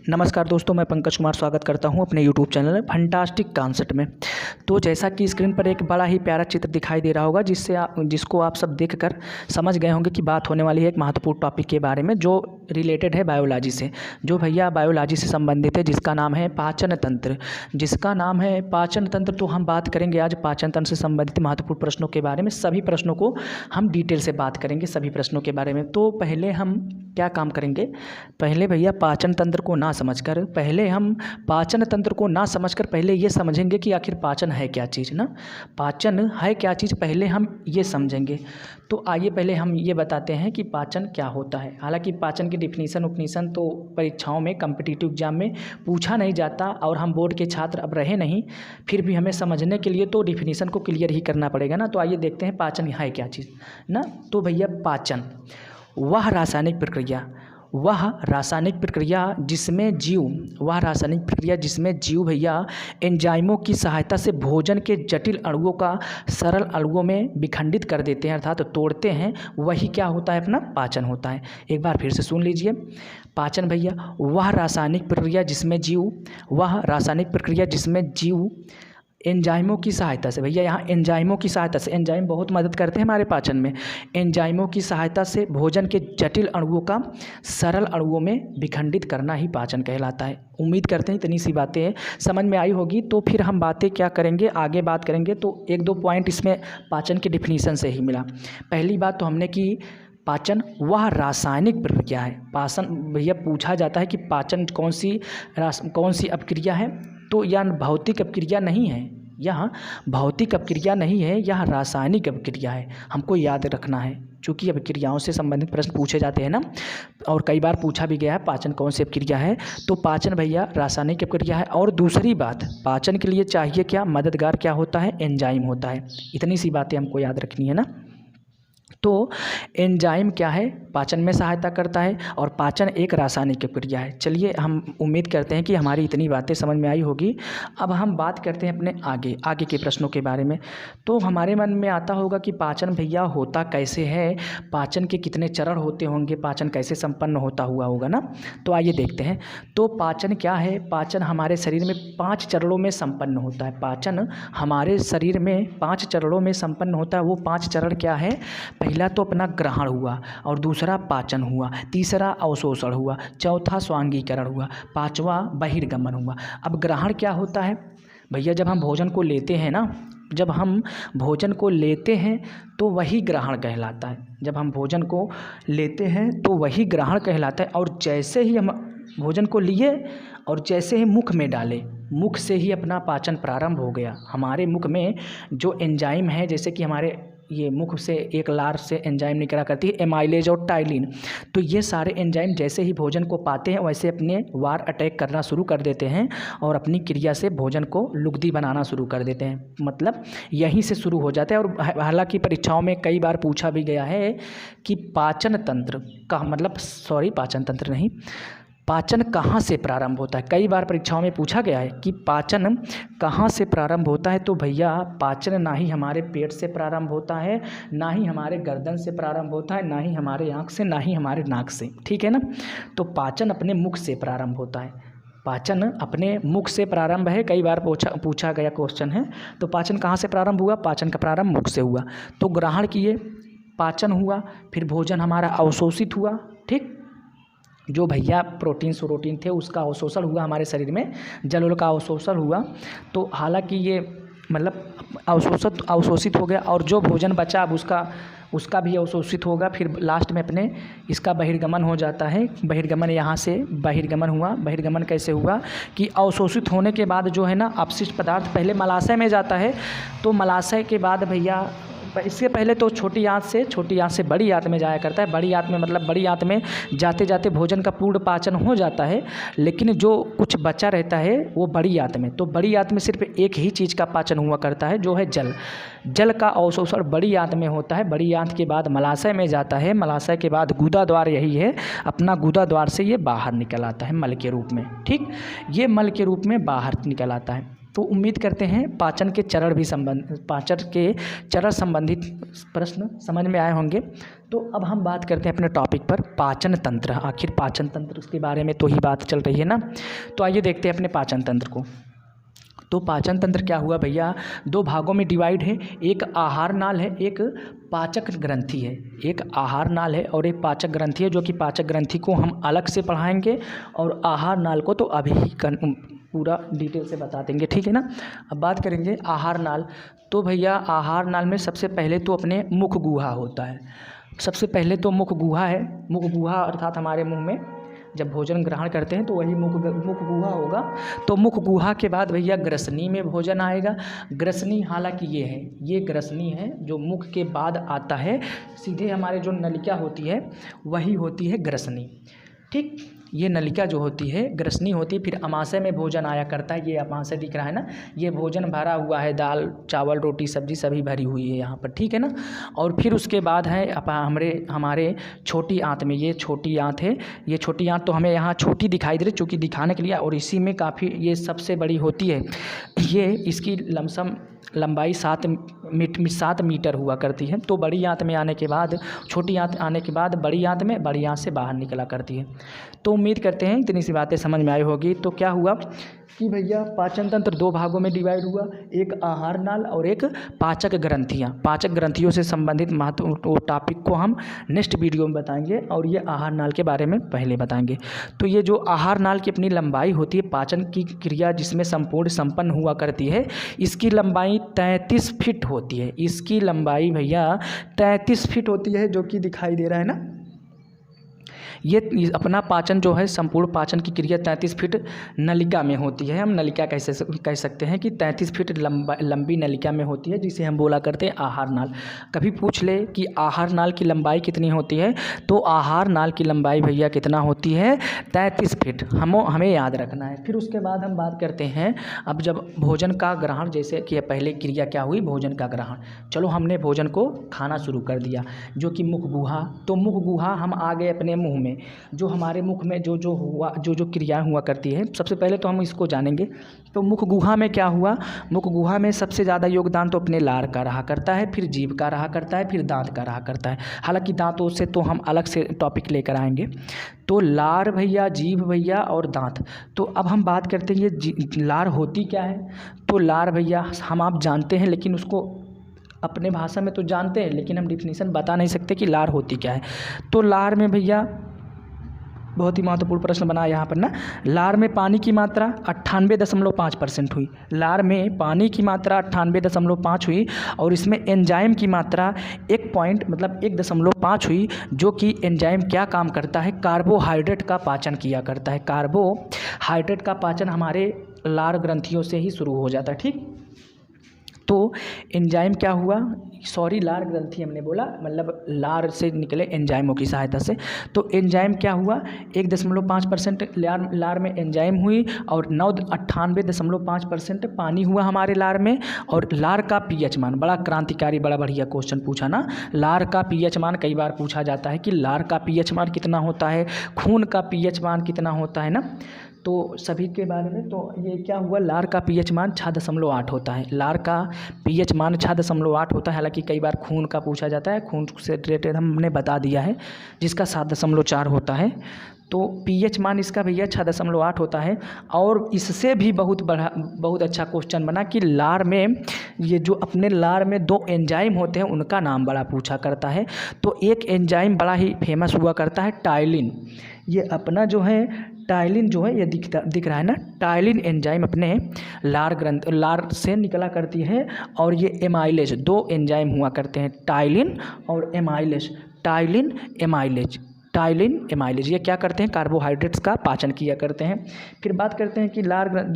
नमस्कार दोस्तों, मैं पंकज कुमार स्वागत करता हूं अपने YouTube चैनल फंटास्टिक कॉन्सेप्ट में। तो जैसा कि स्क्रीन पर एक बड़ा ही प्यारा चित्र दिखाई दे रहा होगा जिसको आप सब देखकर समझ गए होंगे कि बात होने वाली है एक महत्वपूर्ण टॉपिक के बारे में जो रिलेटेड है बायोलॉजी से, जो भैया बायोलॉजी से संबंधित है, जिसका नाम है पाचन तंत्र। तो हम बात करेंगे आज पाचन तंत्र से संबंधित महत्वपूर्ण प्रश्नों के बारे में। सभी प्रश्नों को हम डिटेल से बात करेंगे, सभी प्रश्नों के बारे में। तो पहले हम क्या काम करेंगे, पहले भैया पाचन तंत्र को ना समझकर पहले ये समझेंगे कि आखिर पाचन है क्या चीज़ ना, पाचन है क्या चीज़, पहले हम ये समझेंगे। तो आइए पहले हम ये बताते हैं कि पाचन क्या होता है। हालांकि पाचन की डिफिनीसन तो परीक्षाओं में कॉम्पिटिटिव एग्जाम में पूछा नहीं जाता और हम बोर्ड के छात्र अब रहे नहीं, फिर भी हमें समझने के लिए तो डिफिनीसन को क्लियर ही करना पड़ेगा ना। तो आइए देखते हैं पाचन है क्या चीज़ ना। तो भैया पाचन वह रासायनिक प्रक्रिया जिसमें जीव भैया एंजाइमों की सहायता से भोजन के जटिल अणुओं का सरल अणुओं में विखंडित कर देते हैं, अर्थात तोड़ते हैं, वही क्या होता है, अपना पाचन होता है। एक बार फिर से सुन लीजिए, पाचन भैया वह रासायनिक प्रक्रिया जिसमें जीव एंजाइमों की सहायता से, भैया यहाँ एंजाइमों की सहायता से, एंजाइम बहुत मदद करते हैं हमारे पाचन में, एंजाइमों की सहायता से भोजन के जटिल अणुओं का सरल अणुओं में विखंडित करना ही पाचन कहलाता है। उम्मीद करते हैं इतनी सी बातें समझ में आई होगी। तो फिर हम बातें क्या करेंगे, आगे बात करेंगे। तो एक दो पॉइंट इसमें पाचन की डिफिनीसन से ही मिला। पहली बात तो हमने की पाचन वह रासायनिक प्रक्रिया है। पाचन भैया पूछा जाता है कि पाचन कौन सी अपक्रिया है, तो यह भौतिक अपक्रिया नहीं है, यह रासायनिक अपक्रिया है। हमको याद रखना है, चूँकि अपक्रियाओं से संबंधित प्रश्न पूछे जाते हैं ना, और कई बार पूछा भी गया है पाचन कौन सी अपक्रिया है। तो पाचन भैया रासायनिक अपक्रिया है। और दूसरी बात, पाचन के लिए चाहिए क्या, मददगार क्या होता है, एंजाइम होता है। इतनी सी बातें हमको याद रखनी है ना। तो एंजाइम क्या है, पाचन में सहायता करता है, और पाचन एक रासायनिक प्रक्रिया है। चलिए, हम उम्मीद करते हैं कि हमारी इतनी बातें समझ में आई होगी। अब हम बात करते हैं अपने आगे के प्रश्नों के बारे में। तो हमारे मन में आता होगा कि पाचन भैया होता कैसे है, पाचन के कितने चरण होते होंगे, पाचन कैसे संपन्न होता हुआ होगा ना। तो आइए देखते हैं। तो पाचन क्या है, पाचन हमारे शरीर में 5 चरणों में संपन्न होता है। पाचन हमारे शरीर में 5 चरणों में संपन्न होता है। वो 5 चरण क्या है, पहला तो अपना ग्रहण हुआ, और दूसरा पाचन हुआ, तीसरा अवशोषण हुआ, चौथा स्वांगीकरण हुआ, पांचवा बहिर्गमन हुआ। अब ग्रहण क्या होता है भैया, जब हम भोजन को लेते हैं ना, तो वही ग्रहण कहलाता है। और जैसे ही हम भोजन को लिए और जैसे ही मुख में डाले, मुख से ही अपना पाचन प्रारंभ हो गया। हमारे मुख में जो एंजाइम है, जैसे कि हमारे ये मुख से एक लार से एंजाइम निकला करती है, एमाइलेज और टाइलिन। तो ये सारे एंजाइम जैसे ही भोजन को पाते हैं वैसे अपने वार अटैक करना शुरू कर देते हैं और अपनी क्रिया से भोजन को लुगदी बनाना शुरू कर देते हैं। मतलब यहीं से शुरू हो जाता है। और हालांकि परीक्षाओं में कई बार पूछा भी गया है कि पाचन कहाँ से प्रारंभ होता है। कई बार परीक्षाओं में पूछा गया है कि पाचन कहाँ से प्रारंभ होता है। तो भैया पाचन ना ही हमारे पेट से प्रारंभ होता है, ना ही हमारे गर्दन से प्रारंभ होता है, ना ही हमारे आँख से, ना ही हमारे नाक से, ठीक है ना। तो पाचन अपने मुख से प्रारंभ होता है, पाचन अपने मुख से प्रारंभ है। कई बार पूछा गया क्वेश्चन है। तो पाचन कहाँ से प्रारंभ हुआ, पाचन का प्रारंभ मुख से हुआ। तो ग्रहण किए, पाचन हुआ, फिर भोजन हमारा अवशोषित हुआ, ठीक, जो भैया प्रोटीन थे उसका अवशोषण हुआ हमारे शरीर में, जल का अवशोषण हुआ। तो हालांकि ये मतलब अवशोषित हो गया, और जो भोजन बचा अब उसका भी अवशोषित होगा। फिर लास्ट में अपने इसका बहिर्गमन हो जाता है। बहिर्गमन यहाँ से बहिर्गमन हुआ। बहिर्गमन कैसे हुआ कि अवशोषित होने के बाद जो है ना, अपशिष्ट पदार्थ पहले मलाशय में जाता है। तो मलाशय के बाद भैया, इससे पहले तो छोटी आंत से बड़ी आंत में जाया करता है। बड़ी आंत में मतलब बड़ी आंत में जाते जाते भोजन का पूर्ण पाचन हो जाता है, लेकिन जो कुछ बचा रहता है वो बड़ी आंत में। तो बड़ी आंत में सिर्फ एक ही चीज़ का पाचन हुआ करता है, जो है जल का अवशोषण बड़ी आंत में होता है। बड़ी आंत के बाद मलाशय में जाता है, मलाशय के बाद गुदा द्वार यही है, अपना गुदा द्वार से ये बाहर निकल आता है मल के रूप में, ठीक, ये मल के रूप में बाहर निकल आता है। तो उम्मीद करते हैं पाचन के चरण संबंधित प्रश्न समझ में आए होंगे। तो अब हम बात करते हैं अपने टॉपिक पर, पाचन तंत्र। आखिर पाचन तंत्र उसके बारे में तो ही बात चल रही है ना। तो आइए देखते हैं अपने पाचन तंत्र को। तो पाचन तंत्र क्या हुआ भैया, 2 भागों में डिवाइड है। एक आहार नाल है, एक पाचक ग्रंथि है। एक आहार नाल है और एक पाचक ग्रंथि है, जो कि पाचक ग्रंथि को हम अलग से पढ़ाएंगे और आहार नाल को तो अभी पूरा डिटेल से बता देंगे, ठीक है ना। अब बात करेंगे आहार नाल। तो भैया आहार नाल में सबसे पहले तो अपने मुख गुहा होता है। सबसे पहले तो मुख गुहा है। मुख गुहा अर्थात हमारे मुंह में जब भोजन ग्रहण करते हैं तो वही मुख गुहा होगा। तो मुख गुहा के बाद भैया ग्रसनी में भोजन आएगा। ग्रसनी हालांकि ये ग्रसनी है जो मुख के बाद आता है, सीधे हमारे जो नलिका होती है वही होती है ग्रसनी, ठीक। ये नलिका जो होती है ग्रसनी होती है। फिर अमाशय में भोजन आया करता है। ये अमाशय दिख रहा है ना, ये भोजन भरा हुआ है, दाल चावल रोटी सब्जी सभी भरी हुई है यहाँ पर, ठीक है ना। और फिर उसके बाद है हमारे छोटी आंत में। ये छोटी आंत है। ये छोटी आंत तो हमें यहाँ छोटी दिखाई दे रही चूँकि दिखाने के लिए, और इसी में काफ़ी ये सबसे बड़ी होती है। ये इसकी लमसम लंबाई 7 मीटर हुआ करती है। तो बड़ी आंत में आने के बाद, छोटी आंत आने के बाद बड़ी आंत से बाहर निकला करती है। तो उम्मीद करते हैं इतनी सी बातें समझ में आई होगी। तो क्या हुआ कि भैया पाचन तंत्र 2 भागों में डिवाइड हुआ, एक आहार नाल और एक पाचक ग्रंथियाँ। पाचक ग्रंथियों से संबंधित महत्व टॉपिक को हम नेक्स्ट वीडियो में बताएंगे, और ये आहार नाल के बारे में पहले बताएंगे। तो ये जो आहार नाल की अपनी लंबाई होती है, पाचन की क्रिया जिसमें संपन्न हुआ करती है, इसकी लंबाई 33 फीट होती है। इसकी लंबाई भैया 33 फीट होती है, जो कि दिखाई दे रहा है ना। ये अपना पाचन जो है, संपूर्ण पाचन की क्रिया 33 फीट नलिका में होती है। हम नलिका कह सकते हैं कि 33 फीट लंबी नलिका में होती है, जिसे हम बोला करते हैं आहार नाल। कभी पूछ ले कि आहार नाल की लंबाई कितनी होती है, तो आहार नाल की लंबाई भैया कितना होती है, 33 फीट। हमें याद रखना है। फिर उसके बाद हम बात करते हैं, अब जब भोजन का ग्रहण, जैसे कि पहले क्रिया क्या हुई, भोजन का ग्रहण। चलो हमने भोजन को खाना शुरू कर दिया, जो कि मुख गुहा। तो मुख गुहा हम आ गए अपने मुँह में। जो हमारे मुख में जो क्रियाएं हुआ करती है, सबसे पहले तो हम इसको जानेंगे। तो मुख गुहा में क्या हुआ, मुख गुहा में सबसे ज़्यादा योगदान तो अपने लार का रहा करता है, फिर जीभ का रहा करता है, फिर दांत का रहा करता है। हालांकि दांतों से तो हम अलग से टॉपिक लेकर आएंगे। तो लार भैया, जीभ भैया और दांत। तो अब हम बात करते हैं ये लार होती क्या है। तो लार भैया हम आप जानते हैं, लेकिन उसको अपने भाषा में तो जानते हैं, लेकिन हम डिफिनीशन बता नहीं सकते कि लार होती क्या है। तो लार में भैया बहुत ही महत्वपूर्ण प्रश्न बना यहाँ पर ना, लार में पानी की मात्रा 98.5% हुई। लार में पानी की मात्रा 98.5 हुई, और इसमें एंजाइम की मात्रा 1.5 हुई, जो कि एंजाइम क्या काम करता है, कार्बोहाइड्रेट का पाचन किया करता है। कार्बोहाइड्रेट का पाचन हमारे लार ग्रंथियों से ही शुरू हो जाता है, ठीक। तो एंजाइम क्या हुआ, लार ग्रंथि हमने बोला, मतलब लार से निकले एंजाइमों की सहायता से। तो एंजाइम क्या हुआ, 1.5% लार में एंजाइम हुई, और 98.5% पानी हुआ हमारे लार में। और लार का पीएच मान, बड़ा क्रांतिकारी, बड़ा बढ़िया क्वेश्चन पूछा ना। लार का पीएच मान कई बार पूछा जाता है कि लार का पीएच मान कितना होता है, खून का पीएच मान कितना होता है ना, तो सभी के बारे में। तो ये क्या हुआ, लार का पीएच मान 6.8 होता है। लार का पीएच मान 6.8 होता है। हालांकि कई बार खून का पूछा जाता है, खून से रिलेटेड हमने बता दिया है, जिसका 7.4 होता है। तो पीएच मान इसका भैया 6.8 होता है। और इससे भी बहुत अच्छा क्वेश्चन बना कि लार में ये जो अपने लार में 2 एंजाइम होते हैं, उनका नाम बड़ा पूछा करता है। तो एक एंजाइम बड़ा ही फेमस हुआ करता है, टाइलिन। ये अपना जो है टाइलिन जो है, ये दिख रहा है ना, टाइलिन एंजाइम अपने लार से निकला करती है। और ये एमाइलेज, 2 एंजाइम हुआ करते हैं, टाइलिन और एमाइलेज। टाइलिन एमाइलेज ये क्या करते हैं, कार्बोहाइड्रेट्स का पाचन किया करते हैं। फिर बात करते हैं कि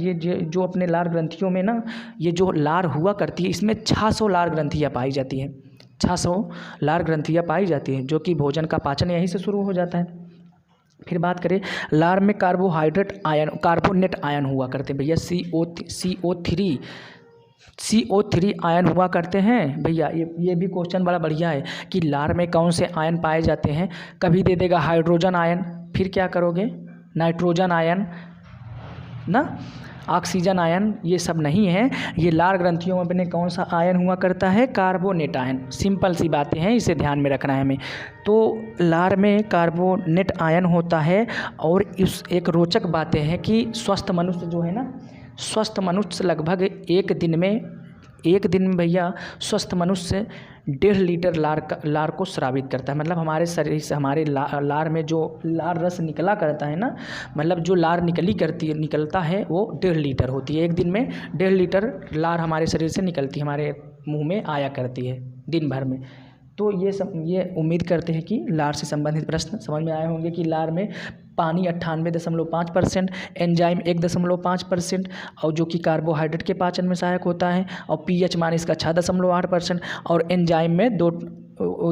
ये जो अपने लार ग्रंथियों में ना, ये जो लार हुआ करती है, इसमें 600 लार ग्रंथियाँ पाई जाती हैं। 600 लार ग्रंथियाँ पाई जाती हैं, जो कि भोजन का पाचन यहीं से शुरू हो जाता है। फिर बात करें, लार में कार्बोनेट आयन हुआ करते हैं भैया, CO3 आयन हुआ करते हैं भैया। ये भी क्वेश्चन बड़ा बढ़िया है कि लार में कौन से आयन पाए जाते हैं। कभी दे देगा हाइड्रोजन आयन, फिर क्या करोगे, नाइट्रोजन आयन ना, ऑक्सीजन आयन ये सब नहीं है। ये लार ग्रंथियों में अपने कौन सा आयन हुआ करता है? Carbonate ion. सिंपल सी बातें हैं, इसे ध्यान में रखना है हमें। तो लार में कार्बोनेट आयन होता है। और इस एक रोचक बातें हैं कि स्वस्थ मनुष्य जो है ना, स्वस्थ मनुष्य लगभग एक दिन में भैया स्वस्थ मनुष्य 1.5 लीटर लार को स्रावित करता है। मतलब हमारे शरीर से हमारे लार में जो लार रस निकला करता है ना, मतलब जो लार निकलता है वो 1.5 लीटर होती है। एक दिन में 1.5 लीटर लार हमारे शरीर से निकलती है, हमारे मुंह में आया करती है दिन भर में। तो ये उम्मीद करते हैं कि लार से संबंधित प्रश्न समझ में आए होंगे कि लार में पानी 98.5%, एंजाइम 1.5%, और जो कि कार्बोहाइड्रेट के पाचन में सहायक होता है, और पीएच मान इसका 6.8%, और एंजाइम में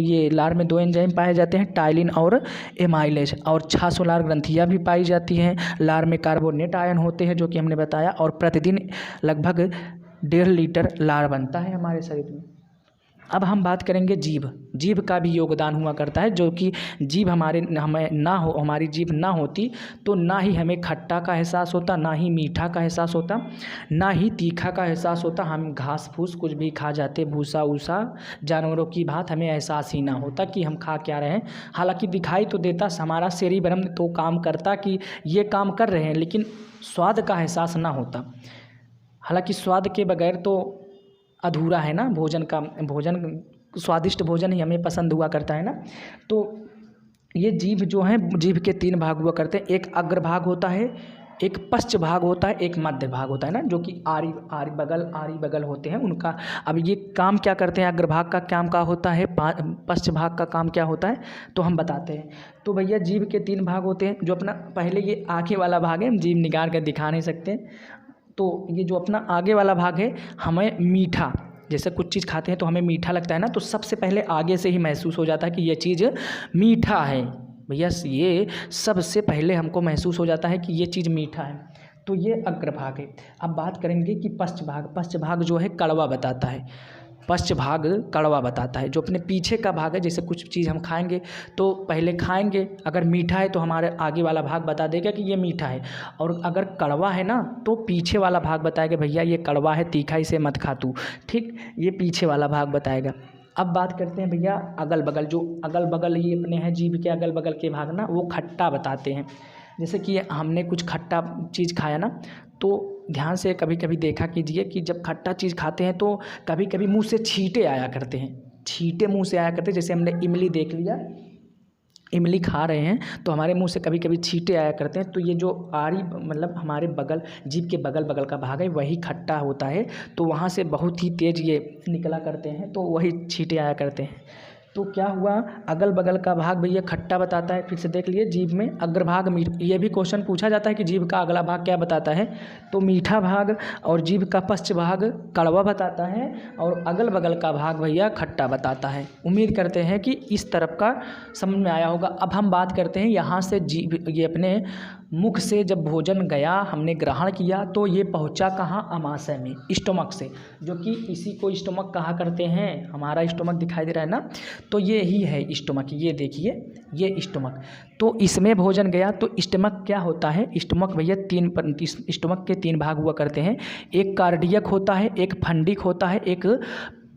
ये लार में 2 एंजाइम पाए जाते हैं, टाइलिन और एमाइलेज, और 600 लार ग्रंथियाँ भी पाई जाती हैं। लार में कार्बोनेट आयन होते हैं जो कि हमने बताया, और प्रतिदिन लगभग 1.5 लीटर लार बनता है हमारे शरीर में। अब हम बात करेंगे जीभ का भी योगदान हुआ करता है, जो कि हमारी जीभ ना होती तो ना ही हमें खट्टा का एहसास होता, ना ही मीठा का एहसास होता, ना ही तीखा का एहसास होता। हम घास फूस कुछ भी खा जाते, भूसा ऊसा जानवरों की बात, हमें एहसास ही ना होता कि हम खा क्या रहे हैं। हालांकि दिखाई तो देता, हमारा सेरिब्रम तो काम करता कि ये काम कर रहे हैं, लेकिन स्वाद का एहसास ना होता। हालांकि स्वाद के बगैर तो अधूरा है ना भोजन स्वादिष्ट भोजन ही हमें पसंद हुआ करता है ना। तो ये जीभ जो है, जीभ के 3 भाग हुआ करते हैं। एक अग्रभाग होता है, एक पश्च भाग होता है, एक मध्य भाग होता है ना, जो कि आरी बगल होते हैं उनका। अब ये काम क्या करते हैं? अग्रभाग का काम क्या होता है, पश्च भाग का काम क्या होता है, तो हम बताते हैं। तो भैया जीभ के 3 भाग होते हैं। जो अपना पहले ये आगे वाला भाग है, हम जीभ निकाल कर दिखा नहीं सकते। तो ये जो अपना आगे वाला भाग है, हमें मीठा, जैसे कुछ चीज़ खाते हैं तो हमें मीठा लगता है ना, तो सबसे पहले आगे से ही महसूस हो जाता है कि ये चीज़ मीठा है। भैया ये सबसे पहले हमको महसूस हो जाता है कि ये चीज़ मीठा है। तो ये अग्रभाग है। अब बात करेंगे कि पश्च भाग जो है कड़वा बताता है। पश्च भाग कड़वा बताता है। जो अपने पीछे का भाग है, जैसे कुछ चीज़ हम खाएंगे तो पहले खाएंगे, अगर मीठा है तो हमारे आगे वाला भाग बता देगा कि ये मीठा है, और अगर कड़वा है ना तो पीछे वाला भाग बताएगा भैया ये कड़वा है, तीखा, इसे मत खा तू। ठीक, ये पीछे वाला भाग बताएगा। अब बात करते हैं भैया अगल बगल, जो अगल बगल ये अपने हैं जीभ के अगल बगल के भाग ना, वो खट्टा बताते हैं। जैसे कि हमने कुछ खट्टा चीज़ खाया ना, तो ध्यान से कभी कभी देखा कीजिए कि जब खट्टा चीज़ खाते हैं तो कभी कभी मुंह से छींटे आया करते हैं, छींटे मुंह से आया करते हैं। जैसे हमने इमली देख लिया, इमली खा रहे हैं तो हमारे मुंह से कभी कभी छींटे आया करते हैं। तो ये जो आरी मतलब हमारे बगल, जीभ के बगल बगल का भाग है, वही खट्टा होता है, तो वहाँ से बहुत ही तेज़ ये निकला करते हैं, तो वही छींटे आया करते हैं। तो क्या हुआ, अगल बगल का भाग भैया खट्टा बताता है। फिर से देख लिए, जीभ में अग्रभाग ये भी क्वेश्चन पूछा जाता है कि जीभ का अगला भाग क्या बताता है, तो मीठा भाग, और जीभ का पश्च भाग कड़वा बताता है, और अगल बगल का भाग भैया खट्टा बताता है। उम्मीद करते हैं कि इस तरफ का समझ में आया होगा। अब हम बात करते हैं यहाँ से जीभ, ये अपने मुख से जब भोजन गया, हमने ग्रहण किया, तो ये पहुंचा कहाँ, अमाशय में, स्टोमक से, जो कि इसी को स्टोमक कहा करते हैं। हमारा स्टोमक दिखाई दे रहा है ना, तो ये ही है स्टोमक। ये देखिए, ये स्टोमक, तो इसमें भोजन गया। तो स्टोमक क्या होता है, स्टोमक भैया स्टोमक के 3 भाग हुआ करते हैं। एक कार्डियक होता है, एक फंडिक होता है, एक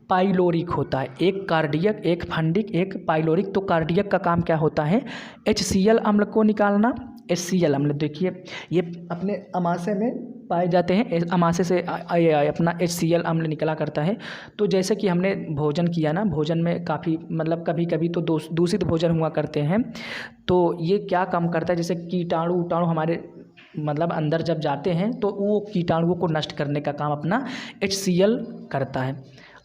पाइलोरिक होता है। एक कार्डियक, एक फंडिक, एक पाइलोरिक। तो कार्डियक का काम क्या होता है, HCl अम्ल को निकालना। HCl अम्ल देखिए ये अपने अमाशय में पाए जाते हैं, अमाशय से अपना HCl अम्ल निकला करता है। तो जैसे कि हमने भोजन किया ना, भोजन में काफ़ी मतलब कभी कभी तो दूषित भोजन हुआ करते हैं, तो ये क्या काम करता है, जैसे कीटाणु हमारे मतलब अंदर जब जाते हैं तो वो कीटाणुओं को नष्ट करने का काम अपना HCl करता है।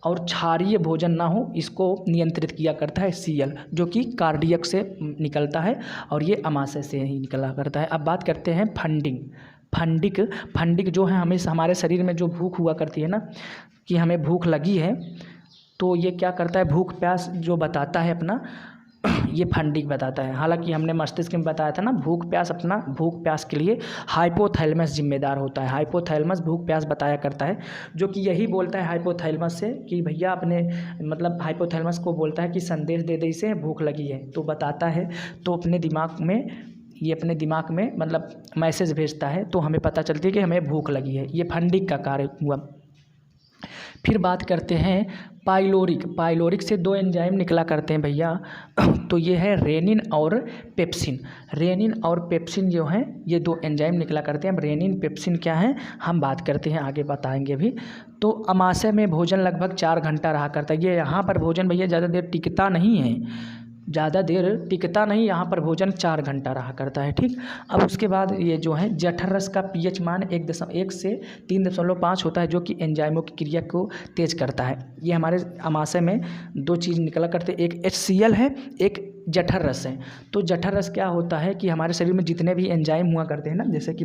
और क्षारीय भोजन ना हो, इसको नियंत्रित किया करता है HCl, जो कि कार्डियक से निकलता है, और ये अमाशय से ही निकला करता है। अब बात करते हैं फंडिक जो है, हमें हमारे शरीर में जो भूख हुआ करती है ना, कि हमें भूख लगी है, तो ये क्या करता है, भूख प्यास जो बताता है अपना, ये फंडिक बताता है। हालांकि हमने मस्तिष्क में बताया था ना, भूख प्यास के लिए हाइपोथैलेमस जिम्मेदार होता है। हाइपोथैलेमस भूख प्यास बताया करता है, जो कि यही बोलता है हाइपोथैलेमस से कि भैया अपने मतलब हाइपोथैलेमस को बोलता है कि संदेश दे दे इसे भूख लगी है, तो बताता है। तो अपने दिमाग में ये अपने दिमाग में मतलब मैसेज भेजता है, तो हमें पता चलती है कि हमें भूख लगी है। ये फंडिंग का कार्य हुआ। फिर बात करते हैं पाइलोरिक। पाइलोरिक से दो एंजाइम निकला करते हैं भैया, तो ये है रेनिन और पेप्सिन। रेनिन और पेप्सिन जो हैं ये दो एंजाइम निकला करते हैं। अब रेनिन पेप्सिन क्या है हम बात करते हैं, आगे बताएंगे भी। तो अमाशय में भोजन लगभग 4 घंटा रहा करता है। ये यहाँ पर भोजन भैया ज़्यादा देर टिकता नहीं है, ज़्यादा देर टिकता नहीं, यहाँ पर भोजन 4 घंटा रहा करता है। ठीक, अब उसके बाद ये जो है जठर रस का पीएच मान 1 से 3.5 होता है, जो कि एंजाइमों की क्रिया को तेज करता है। ये हमारे अमाशय में दो चीज़ निकला करते हैं, एक HCl है, एक जठर रस है। तो जठर रस क्या होता है कि हमारे शरीर में जितने भी एंजाइम हुआ करते हैं ना, जैसे कि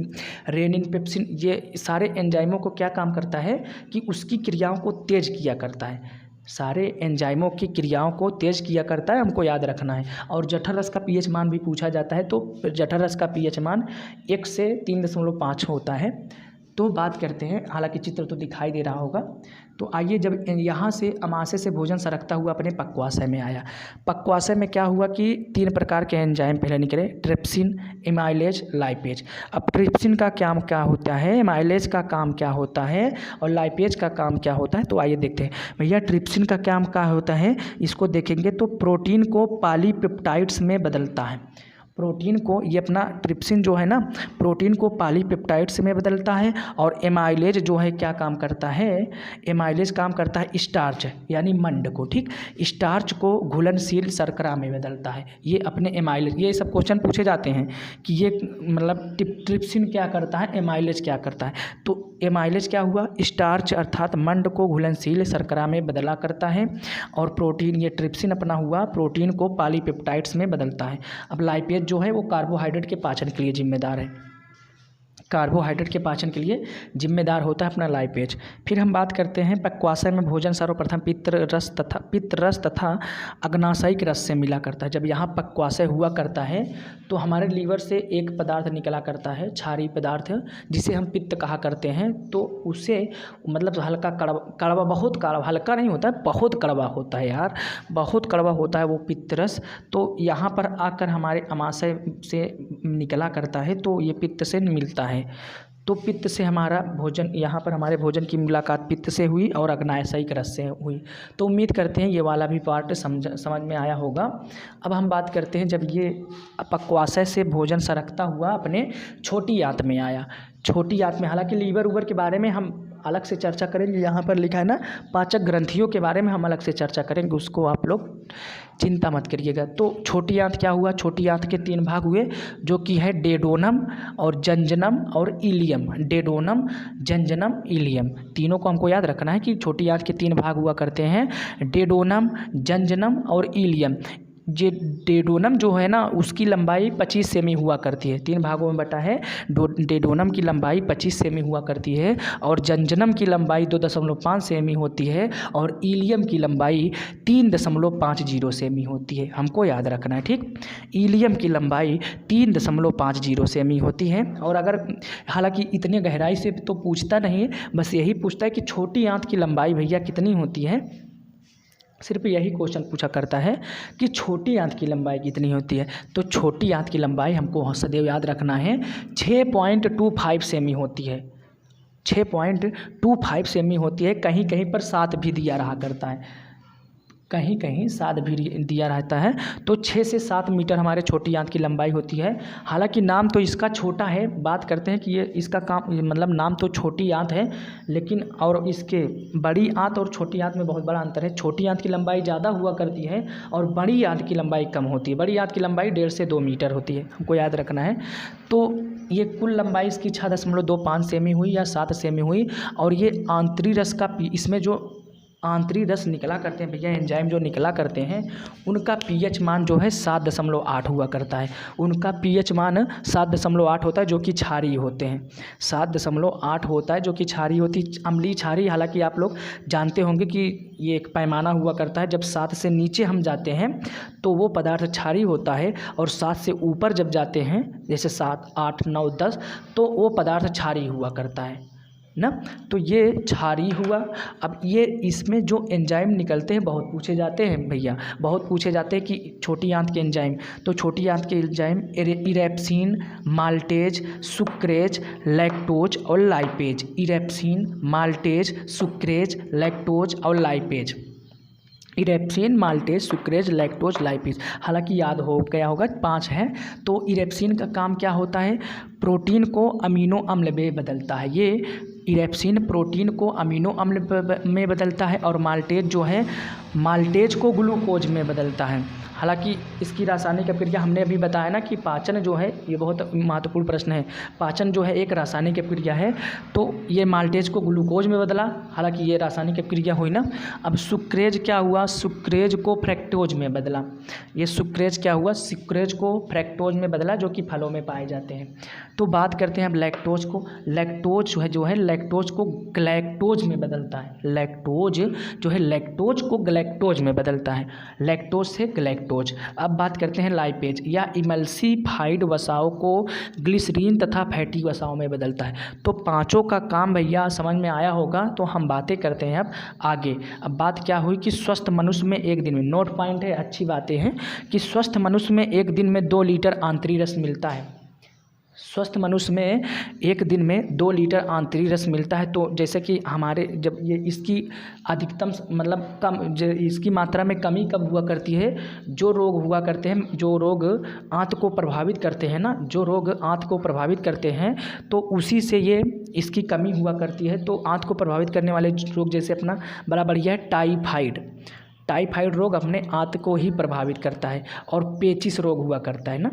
रेनिन पेप्सिन, ये सारे एंजाइमों को क्या काम करता है कि उसकी क्रियाओं को तेज किया करता है, सारे एंजाइमों की क्रियाओं को तेज किया करता है, हमको याद रखना है। और जठर रस का पीएच मान भी पूछा जाता है, तो जठर रस का पीएच मान 1 से 3.5 होता है। तो बात करते हैं, हालांकि चित्र तो दिखाई दे रहा होगा। तो आइए, जब यहाँ से अमाशय से भोजन सरकता हुआ अपने पक्वाशय में आया, पक्वाशय में क्या हुआ कि 3 प्रकार के एंजाइम पहले निकले, ट्रिप्सिन, एमाइलेज, लाइपेज। अब ट्रिप्सिन का काम क्या होता है, एमाइलेज का काम क्या होता है और लाइपेज का काम क्या होता है, तो आइए देखते हैं भैया। ट्रिप्सिन का काम क्या होता है, इसको देखेंगे तो प्रोटीन को पॉलीपेप्टाइड्स में बदलता है। प्रोटीन को, ये अपना ट्रिप्सिन जो है ना, प्रोटीन को पॉलीपेप्टाइड्स में बदलता है। और एमाइलेज जो है क्या काम करता है, एमाइलेज काम करता है स्टार्च यानी मंड को, ठीक, स्टार्च को घुलनशील शर्करा में बदलता है। ये अपने एमाइलेज, ये सब क्वेश्चन पूछे जाते हैं कि ये मतलब ट्रिप्सिन क्या करता है, एमाइलेज क्या करता है। तो एमाइलेज क्या हुआ, स्टार्च अर्थात मंड को घुलनशील शर्करा में बदला करता है। और प्रोटीन, ये ट्रिप्सिन अपना हुआ, प्रोटीन को पॉलीपेप्टाइड्स में बदलता है। अब लाइपेज जो है वो कार्बोहाइड्रेट के पाचन के लिए जिम्मेदार है, कार्बोहाइड्रेट के पाचन के लिए जिम्मेदार होता है अपना लाइपेज। फिर हम बात करते हैं पक्वाशय में भोजन सर्वप्रथम पित्त रस तथा अग्नाशयिक रस से मिला करता है। जब यहाँ पक्वाशय हुआ करता है तो हमारे लीवर से एक पदार्थ निकला करता है, क्षारीय पदार्थ, जिसे हम पित्त कहा करते हैं। तो उसे मतलब हल्का कड़वा, बहुत कड़वा, हल्का नहीं होता है, बहुत कड़वा होता है यार, बहुत कड़वा होता है वो पित्त रस। तो यहाँ पर आकर हमारे अमाशय से निकला करता है, तो ये पित्त से मिलता है। तो पित्त से हमारा भोजन, यहाँ पर हमारे भोजन की मुलाकात पित्त से हुई और अग्नाशयिक रस से हुई। तो उम्मीद करते हैं ये वाला भी पार्ट समझ में आया होगा। अब हम बात करते हैं, जब ये पक्वाशय से भोजन सरकता हुआ अपने छोटी आंत में आया, छोटी आंत में, हालांकि लीवर उवर के बारे में हम अलग से चर्चा करेंगे, यहाँ पर लिखा है ना पाचक ग्रंथियों के बारे में हम अलग से चर्चा करेंगे, उसको आप लोग चिंता मत करिएगा। तो छोटी आंत क्या हुआ, छोटी आंत के 3 भाग हुए, जो कि है डेडोनम और जंजनम और इलियम। डेडोनम, जंजनम, इलियम, तीनों को हमको याद रखना है कि छोटी आंत के 3 भाग हुआ करते हैं, डेडोनम, जंजनम और इलियम। जे डेडोनम जो है ना, उसकी लंबाई 25 सेमी हुआ करती है, 3 भागों में बटा है। डेडोनम की लंबाई 25 सेमी हुआ करती है और जंजनम की लंबाई 2.5 सेमी होती है और इलियम की लंबाई 3.50 सेमी होती है, हमको याद रखना है, ठीक। इलियम की लंबाई 3.50 सेमी होती है। और अगर, हालांकि इतने गहराई से तो पूछता नहीं है, बस यही पूछता है कि छोटी आंत की लंबाई भैया कितनी होती है, सिर्फ यही क्वेश्चन पूछा करता है कि छोटी आंत की लंबाई कितनी होती है। तो छोटी आंत की लंबाई हमको सदैव याद रखना है 6.25 सेमी होती है, 6.25 सेमी होती है। कहीं कहीं पर 7 भी दिया रहा करता है, कहीं कहीं 7 भी दिया रहता है। तो 6 से 7 मीटर हमारे छोटी आंत की लंबाई होती है। हालांकि नाम तो इसका छोटा है, बात करते हैं कि ये इसका काम, मतलब नाम तो छोटी आंत है, लेकिन और इसके बड़ी आंत और छोटी आंत में बहुत बड़ा अंतर है। छोटी आंत की लंबाई ज़्यादा हुआ करती है और बड़ी आंत की लंबाई कम होती है। बड़ी आंत की लंबाई 1.5 से 2 मीटर होती है, हमको याद रखना है। तो ये कुल लंबाई इसकी 6.25 सेमी हुई या 7 सेमी हुई। और ये आंतरी रस का, इसमें जो आंतरी रस निकला करते हैं भैया, एंजाइम जो निकला करते हैं, उनका पीएच मान जो है 7.8 हुआ करता है। उनका पीएच मान 7.8 होता है, जो कि क्षारीय होते हैं। 7.8 होता है जो कि क्षारीय होती, अम्लीय क्षारीय। हालांकि आप लोग जानते होंगे कि ये एक पैमाना हुआ करता है, जब 7 से नीचे हम जाते हैं तो वो पदार्थ क्षारीय होता है, और 7 से ऊपर जब जाते हैं, जैसे 7, 8, 9, 10, तो वो पदार्थ क्षारीय हुआ करता है। ना। तो ये क्षारीय हुआ। अब ये इसमें जो एंजाइम निकलते हैं बहुत पूछे जाते हैं भैया, बहुत पूछे जाते हैं कि छोटी आंत के एंजाइम। तो छोटी आंत के enzyme erepsin, maltase, sucrase, lactose और lipase. Erepsin, maltase, sucrase, lactose और lipase. Erepsin, maltase, sucrase, lactose, lipase. हालांकि याद हो गया होगा 5 है। तो इरेप्सिन का काम क्या होता है, प्रोटीन को अमीनो अम्ल में बदलता है। ये इरेप्सिन प्रोटीन को अमीनो अम्ल में बदलता है और माल्टेज जो है माल्टेज को ग्लूकोज में बदलता है। हालांकि इसकी रासायनिक अभिक्रिया हमने अभी बताया ना कि पाचन जो है, ये बहुत महत्वपूर्ण प्रश्न है, पाचन जो है एक रासायनिक अभिक्रिया है। तो ये माल्टेज को ग्लूकोज में बदला, हालांकि ये रासायनिक अभिक्रिया हुई ना। अब सुक्रेज क्या हुआ, सुक्रेज को फ्रैक्टोज में बदला। ये सुक्रेज क्या हुआ, सुक्रेज को फ्रैक्टोज में बदला, जो कि फलों में पाए जाते हैं। तो बात करते हैं अब लैक्टोज को। लैक्टोज जो है लैक्टोज को ग्लैक्टोज में बदलता है। लैक्टोज जो है लैक्टोज को ग्लैक्टोज में बदलता है, लैक्टोज से ग्लैक्टोज। अब बात करते हैं लाइपेज या इमल्सिफाइड वसाओं को ग्लिसरीन तथा फैटी वसाओं में बदलता है। तो पांचों का काम भैया समझ में आया होगा। तो हम बातें करते हैं अब आगे। अब बात क्या हुई कि स्वस्थ मनुष्य में एक दिन में, नोट पॉइंट है, अच्छी बातें हैं कि स्वस्थ मनुष्य में एक दिन में 2 लीटर आंतरिक रस मिलता है। स्वस्थ मनुष्य में एक दिन में 2 लीटर आंतरिक रस मिलता है। तो जैसे कि हमारे जब ये इसकी अधिकतम मतलब कम इसकी मात्रा में कमी कब हुआ करती है, जो रोग हुआ करते हैं, जो रोग आंत को प्रभावित करते हैं ना, जो रोग आंत को प्रभावित करते हैं तो उसी से ये इसकी कमी हुआ करती है। तो आंत को प्रभावित करने वाले रोग जैसे अपना बड़ा बढ़िया है टाइफाइड। टाइफाइड रोग अपने आंत को ही प्रभावित करता है। और पेचिस रोग हुआ करता है ना।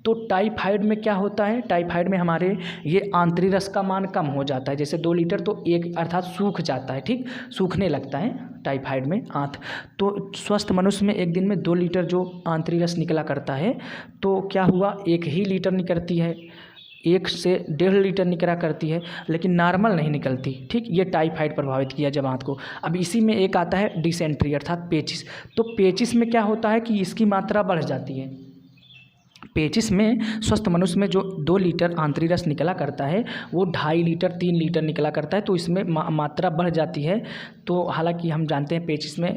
तो टाइफाइड में क्या होता है, टाइफाइड में हमारे ये आंतरिक रस का मान कम हो जाता है। जैसे 2 लीटर तो 1 अर्थात सूख जाता है, ठीक, सूखने लगता है टाइफाइड में आंत। तो स्वस्थ मनुष्य में एक दिन में 2 लीटर जो आंतरिक रस निकला करता है, तो क्या हुआ 1 ही लीटर निकलती है, 1 से 1.5 लीटर निकला करती है, लेकिन नॉर्मल नहीं निकलती, ठीक। ये टाइफाइड प्रभावित किया जब आंत को। अब इसी में एक आता है डिसेंट्री अर्थात पेचिस। तो पेचिस में क्या होता है कि इसकी मात्रा बढ़ जाती है। पेचिस में स्वस्थ मनुष्य में जो 2 लीटर आंतरिक रस निकला करता है वो 2.5 लीटर 3 लीटर निकला करता है। तो इसमें मात्रा बढ़ जाती है। तो हालांकि हम जानते हैं पेचिस में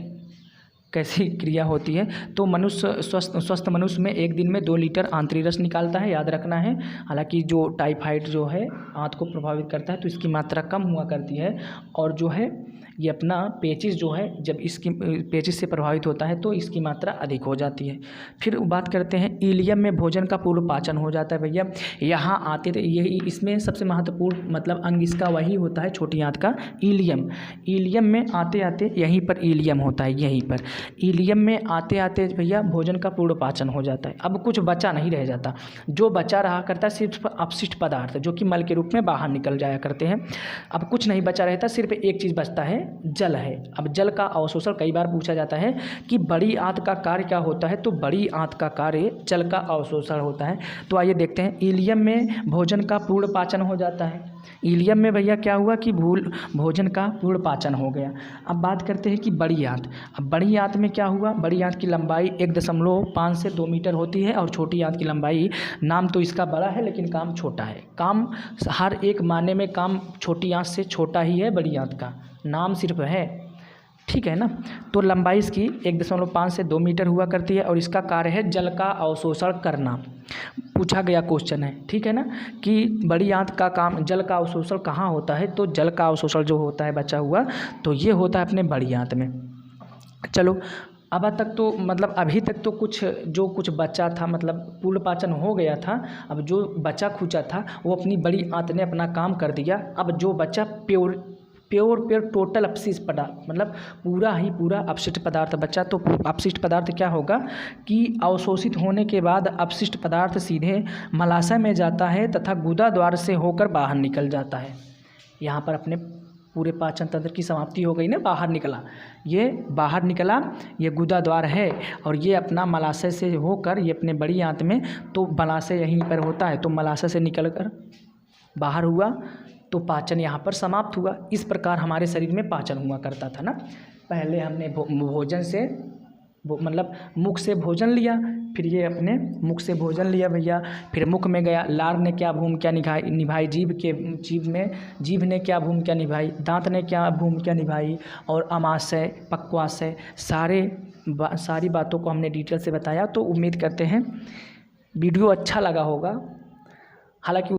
कैसी क्रिया होती है। तो मनुष्य स्वस्थ मनुष्य में एक दिन में 2 लीटर आंतरिक रस निकालता है, याद रखना है। हालांकि जो टाइफाइड जो है आंत को प्रभावित करता है तो इसकी मात्रा कम हुआ करती है। और जो है ये अपना पेचिस जो है जब इसकी पेचिस से प्रभावित होता है तो इसकी मात्रा अधिक हो जाती है। फिर बात करते हैं इलियम में भोजन का पूर्व पाचन हो जाता है भैया। यहाँ आते थे यही, इसमें सबसे महत्वपूर्ण मतलब अंग इसका वही होता है, छोटी आंत का इलियम। इलियम में आते आते यहीं पर इलियम होता है, यहीं पर इलियम में आते आते भैया भोजन का पूर्ण पाचन हो जाता है। अब कुछ बचा नहीं रह जाता, जो बचा रहा करता है सिर्फ अपशिष्ट पदार्थ जो कि मल के रूप में बाहर निकल जाया करते हैं। अब कुछ नहीं बचा रहता, सिर्फ एक चीज़ बचता है, जल है। अब जल का अवशोषण कई बार पूछा जाता है कि बड़ी आंत का कार्य क्या होता है, तो बड़ी आंत का कार्य जल का अवशोषण होता है। तो आइए देखते हैं, इलियम में भोजन का पूर्ण पाचन हो जाता है। इलियम में भैया क्या हुआ कि भोजन का पूर्ण पाचन हो गया। अब बात करते हैं कि बड़ी आंत। अब बड़ी आंत में क्या हुआ, बड़ी आंत की लंबाई 1.5 से 2 मीटर होती है और छोटी आंत की लंबाई, नाम तो इसका बड़ा है लेकिन काम छोटा है। काम हर एक मायने में काम छोटी आंत से छोटा ही है, बड़ी आंत का नाम सिर्फ है, ठीक है ना। तो लंबाई इसकी 1.5 से 2 मीटर हुआ करती है और इसका कार्य है जल का अवशोषण करना। पूछा गया क्वेश्चन है, ठीक है ना, कि बड़ी आंत का काम जल का अवशोषण कहाँ होता है, तो जल का अवशोषण जो होता है बचा हुआ तो ये होता है अपने बड़ी आंत में। चलो अब तक तो मतलब अभी तक तो कुछ बचा था, मतलब पूर्ण पाचन हो गया था। अब जो बचा खुचा था वो अपनी बड़ी आंत ने अपना काम कर दिया। अब जो बचा प्योर टोटल अपशिष्ट पदार्थ, मतलब पूरा अपशिष्ट पदार्थ बचा। तो अपशिष्ट पदार्थ क्या होगा कि अवशोषित होने के बाद अपशिष्ट पदार्थ सीधे मलाशय में जाता है तथा गुदा द्वार से होकर बाहर निकल जाता है। यहाँ पर अपने पूरे पाचन तंत्र की समाप्ति हो गई ना, बाहर निकला, ये बाहर निकला, ये गुदा द्वार है और ये अपना मलाशय से होकर ये अपने बड़ी आंत में, तो मलाशय यहीं पर होता है, तो मलाशय से निकलकर बाहर हुआ तो पाचन यहाँ पर समाप्त हुआ। इस प्रकार हमारे शरीर में पाचन हुआ करता था ना। पहले हमने भोजन से मतलब मुख से भोजन लिया, फिर ये अपने मुख से भोजन लिया भैया, फिर मुख में गया। लार ने क्या भूमिका निभाई जीभ ने क्या भूमिका निभाई, दांत ने क्या भूमिका निभाई, और अमाशय पक्वाशय सारी बातों को हमने डिटेल से बताया। तो उम्मीद करते हैं वीडियो अच्छा लगा होगा। हालांकि